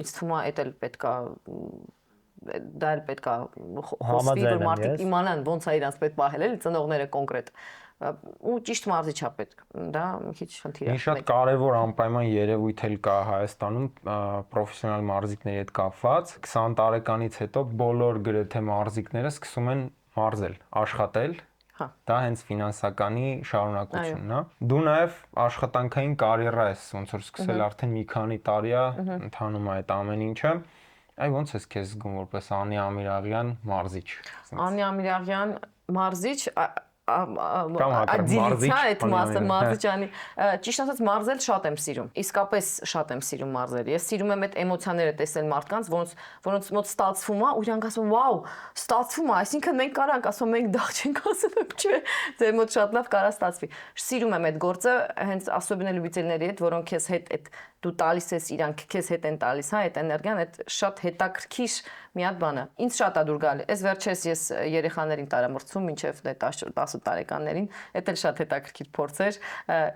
ինձ թվում է դա էլ պետքա դա էլ պետքա խոսվի, որ մարդիկ իմանան ոնց է իրենց պետք պահել, էլի ծնողները կոնկրետ ու ճիշտ մարզիչ է պետք։ Դա մի քիչ խնդիր է։ Մի շատ կարևոր անպայման երևույթ էլ կա Հայաստանում պրոֆեսիոնալ մարզիկների հետ կապված։ 20 տարեկանից հետո բոլոր գրեթե մարզիկները սկսում են մարզել, աշխատել։ Դա հենց ֆինանսականի շարունակությունն է։ Դու նաև աշխատանքային կարիերա ես ոնց որ սկսել արդեն մի քանի տարի է ընթանում է այդ ամեն ինչը։ Այ ոնց ես քեզ զգում որպես Անի Ամիրաղյան մարզիչ։ Անի Ամիրաղյան մարզիչ Ադիլիցա այդ մասը մարզիչանի ճիշտ ասած մարզել շատ եմ սիրում իսկապես շատ եմ սիրում մարզել ես սիրում եմ այդ էմոցիաները տեսնել մարդկանց որոնց մոտ ստացվում է ու իրանք ասում վաու ստացվում է այսինքն մենք կարանք ասում մենք դաղ չենք ասում չէ ձեր մոտ շատ լավ կարա ստացվի սիրում եմ այդ գործը հենց особенно любительների հետ որոնք քեզ հետ այդ դու տալիս ես իրանք քեզ հետ են տալիս հա այդ էներգիան այդ շատ հետաքրքիր մի հատ բան է ինձ շատ է դուր գալի այս վերջերս ես երեխաներին տարամրցում մինչև 10 տարեկաններին դա էլ շատ հետաքրքիր փորձ էր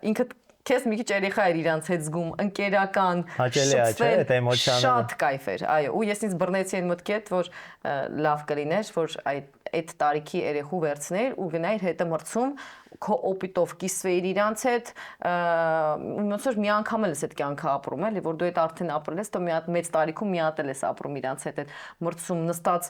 ինքդ քեզ մի քիչ երեխա էր իրանց հետ զգում ընկերական հաճելի է չէ այդ էմոցիաները շատ կայֆ էր այո ու ես ինձ բռնեցի այն մտքի հետ որ լավ կլիներ որ այդ տարիքի երեխու վերցներ ու գնայր հետը մրցում քո օպիտով կիսվեիր իրանց հետ ոնց որ մի անգամ էլ ես այդ կյանքը ապրում էլի որ դու այդ արդեն ապրել ես դու մի հատ մեծ տարիքում մի հատ էլ ես ապրում իրանց հետ այդ մրցում նստած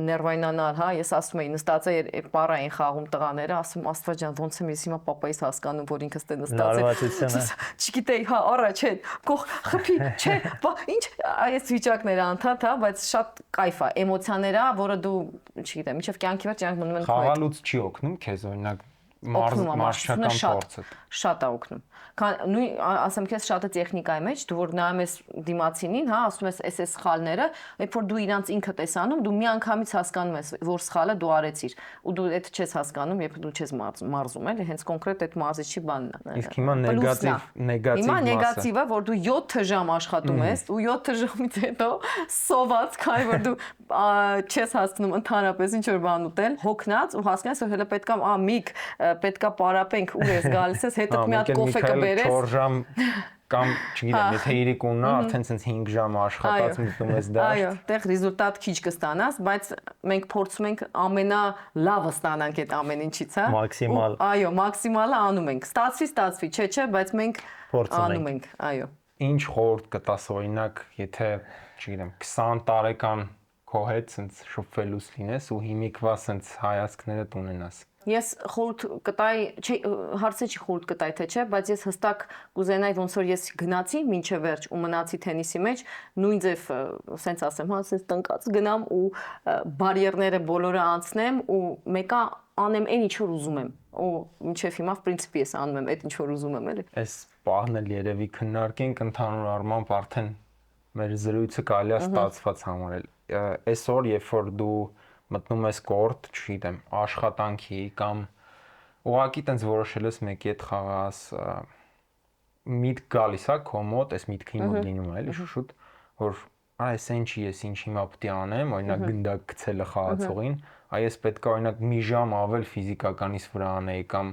ներվայնանալ հա ես ասում էի նստած է պարա են խաղում տղաները ասում աստված ջան ոնց եմ ես հիմա պապայիս հասկանում որ ինքս դե նստած է չգիտեի հա առաջ հետ կող խփի չէ բա ինչ այս վիճակները անդադ հա բայց շատ կայֆ է էմոցիաներ է որը դու չգիտեմ մինչև կյանքի վերջ իրանք մնում են քո հետ խաղալուց չի օգնում քեզ օրինակ մարզչական փորձը շատ է օգնում նույն ասեմ քեզ շատը տեխնիկայի մեջ դու որ նայում ես դիմացինին հա ասում ես էս սխալները երբ որ դու իրանց ինքը տեսանում դու միանգամից հասկանում ես որ սխալը դու արեցիր ու դու այդ չես հասկանում երբ դու չես մարզում էլի հենց կոնկրետ այդ մարզիչի բանն է իսկ հիմա նեգատիվ հիմա նեգատիվը որ դու 7 ժամ աշխատում ես ու 7 ժամից հետո սոված քայ որ դու չես հասնում ընդհանրապես ինչ որ բան ուտել հոգնած ու հասկանաս որ հələ պետքա միք պետքա պարապենք ուր ես գալիս ես հետո մի հատ կոֆե կբերես 4 ժամ կամ չգիտեմ եթե իրիկունն է արդեն ցենց 5 ժամ աշխատած մտնում ես դա այո տեղ ռեզուլտատ քիչ կստանաս բայց մենք փորձում ենք ամենալավը ստանանք այդ ամեն ինչից հա մաքսիմալ այո մաքսիմալը անում ենք ստացվի չէ բայց մենք անում ենք այո ինչ խորհուրդ կտաս օրինակ եթե չգիտեմ 20 տարեկան քո հետ ցենց շփվելուց լինես ու հիմիկվա ցենց հայացքներդ ունենաս Ես խորհուրդ կտայի, չէ, հարցը չի խորհուրդ կտայի թե չէ, բայց ես հստակ կուզենայի ոնց որ ես գնացի մինչև վերջ ու մնացի թենիսի մեջ, նույն ձև, ասենց ասեմ, հա, ասենց տնկած գնամ ու բարիերները բոլորը անցնեմ ու մեկը անեմ այն ինչ որ ուզում եմ ու մինչև հիմա в принципе ես անում եմ այդ ինչ որ ուզում եմ, էլի։ Այս բանն էլ երևի քննարկենք ընդհանուր առմամբ արդեն մեր զրույցը կարելի է ստացված համարել։ Այսօր երբ որ դու մտնում ես կորտ, չգիտեմ, աշխատանքի կամ ուղղակի տենց որոշել ես մեկի հետ խաղաս, միտք գալիս է քո մոտ, այս միտքը իմ մոտ լինում է, էլի շուտ, որ այս ինչի ես ինչ հիմա պետք է անեմ, օրինակ գնդակ գցելը խաղացողին, այս պետք է օրինակ մի ժամ ավել ֆիզիկականից վրա անեի կամ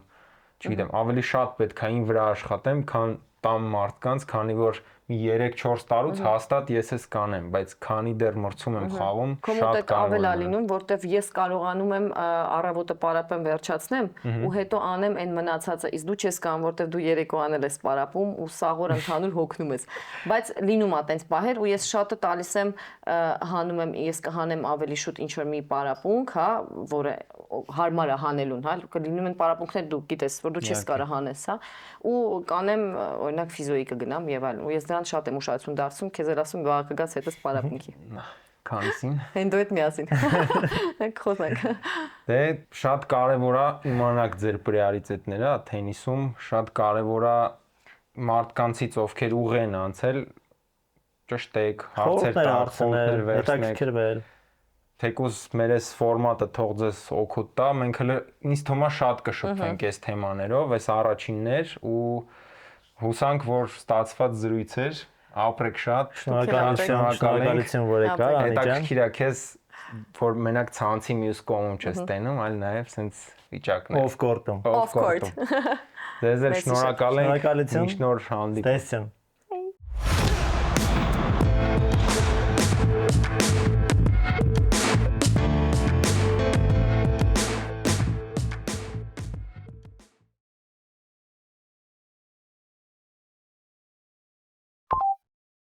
չգիտեմ, ավելի շատ պետք է ին վրա աշխատեմ, քան տամ մարդկանց, քանի որ մի 3-4 տարուց հաստատ ես ես կանեմ, բայց քանի դեռ մրցում եմ խաղում, շատ կարևոր է լինում, որտեվ ես կարողանում եմ առավոտը պարապեմ վերջացնեմ ու հետո անեմ այն մնացածը, իսկ դու չես կարող, որտեվ դու երեկոյան էլ ես պարապում ու սաղոր ընդհանուր հոգնում ես։ Բայց լինում է տենց պահեր ու ես շատը տալիս եմ հանում եմ, ես կհանեմ ավելի շուտ ինչ որ մի պարապունք, հա, որը հարմար է հանելուն, հա, կլինում են պարապունքներ դու գիտես, որ դու չես կարող հանես, հա, ու կանեմ օրինակ ֆիզիոյի կգնամ եւ այլն, ու ես դրան շատ եմ ուշադրություն դարձնում, քեզ էլ ասում բաղ կգաս հետս պարապունքի։ Քանսին։ Հեն դու հետ միասին։ Խոսենք։ Դե շատ կարևոր է իմանալ ձեր պրիորիտետները թենիսում, շատ կարևոր է մարդկանցից ովքեր ուղ են անցել ճշտեք, հարցեր տալ, խորհուրդներ վերցնեք։ Թեկուզ մեր այս ֆորմատը թող ձեզ օգուտ տա, մենք հələ ինձ թվում է շատ կշփվենք այս թեմաներով, այս առաջիններ ու հուսանք որ ստացված զրույցեր ապրեք շատ, շնորհակալություն որ եկար, Անիջան։ Հետաքրքիր է քեզ որ մենակ ցանցի մյուս կողմում չես տենում, այլ նաև sense վիճակներ։ Off court-ում։ Off court։ Ձեզ էլ շնորհակալ ենք։ Շնորհակալություն։ Միշտ նոր հանդիպում։ Տեսություն։